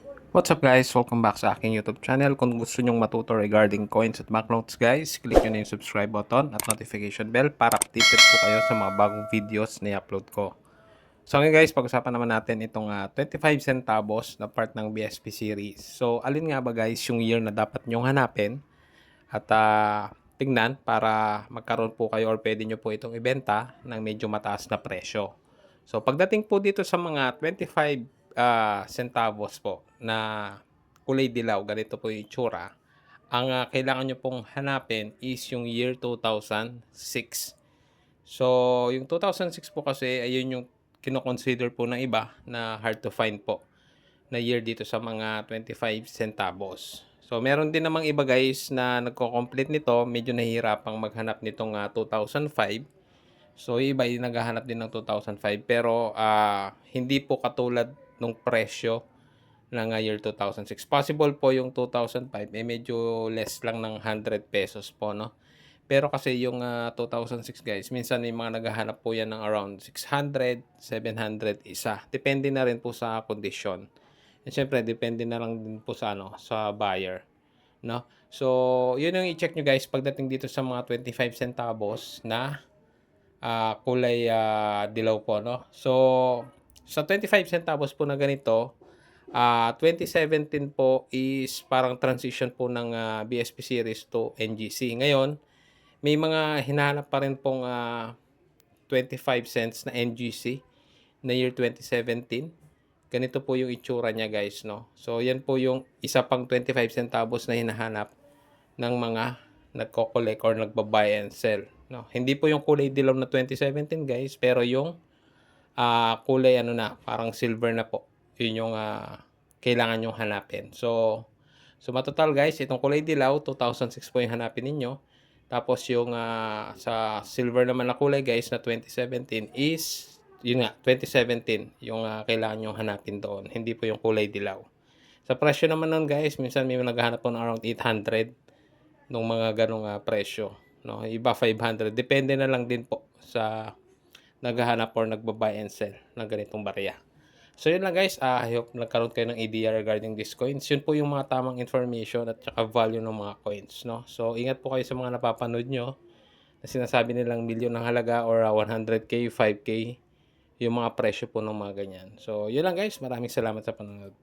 What's up guys? Welcome back sa aking YouTube channel. Kung gusto nyong matuto regarding coins at banknotes guys, click nyo na yung subscribe button at notification bell para updated po kayo sa mga bagong videos na i-upload ko. So ngayon guys, pag-usapan naman natin itong 25 centavos na part ng BSP series. So alin nga ba guys yung year na dapat nyong hanapin at tingnan para magkaroon po kayo or pwede nyo po itong ibenta ng medyo mataas na presyo. So pagdating po dito sa mga 25 centavos po na kulay dilaw, ganito po yung itsura. Ang kailangan nyo pong hanapin is yung year 2006. So yung 2006 po kasi ayun yung kino-consider po ng iba na hard to find po na year dito sa mga 25 centavos. So meron din namang iba guys na nagko-complete nito, medyo nahihirapang maghanap nitong 2005. So yung iba yung naghahanap din ng 2005 pero hindi po katulad nung presyo ng year 2006. Possible po yung 2005 medyo less lang ng 100 pesos po, no? Pero kasi yung 2006 guys, minsan may mga naghahanap po yan ng around 600, 700 isa. Depende na rin po sa kondisyon. And syempre, depende na lang din po sa sa buyer, no? So, yun yung i-check nyo guys pagdating dito sa mga 25 centavos na kulay dilaw po, no? So, sa 25 centavos po na ganito, 2017 po is parang transition po ng BSP series to NGC. Ngayon, may mga hinahanap pa rin pong 25 cents na NGC na year 2017. Ganito po yung itsura niya guys, no? So, yan po yung isa pang 25 centavos na hinahanap ng mga nagko-collect or nagba-buy and sell, no? Hindi po yung kulay dilaw na 2017 guys, pero yung kulay na, parang silver na po. Yun yung kailangan nyong hanapin. So matotal guys, itong kulay dilaw, 2006 po yung hanapin ninyo. Tapos yung sa silver naman na kulay guys na 2017 is, yun nga, 2017 yung kailangan nyong hanapin doon. Hindi po yung kulay dilaw. Sa presyo naman nun guys, minsan may naghahanap po ng around 800 nung mga ganong presyo. No? Iba 500. Depende na lang din po sa naghahanap or nagba-buy and sell ng ganitong barya. So yun lang guys, I hope nagkaroon kayo ng idea regarding these coins. Yun po yung mga tamang information at saka value ng mga coins, no? So ingat po kayo sa mga napapanood nyo na sinasabi nilang milyon ng halaga or 100k, 5k, yung mga presyo po ng mga ganyan. So yun lang guys, maraming salamat sa panonood.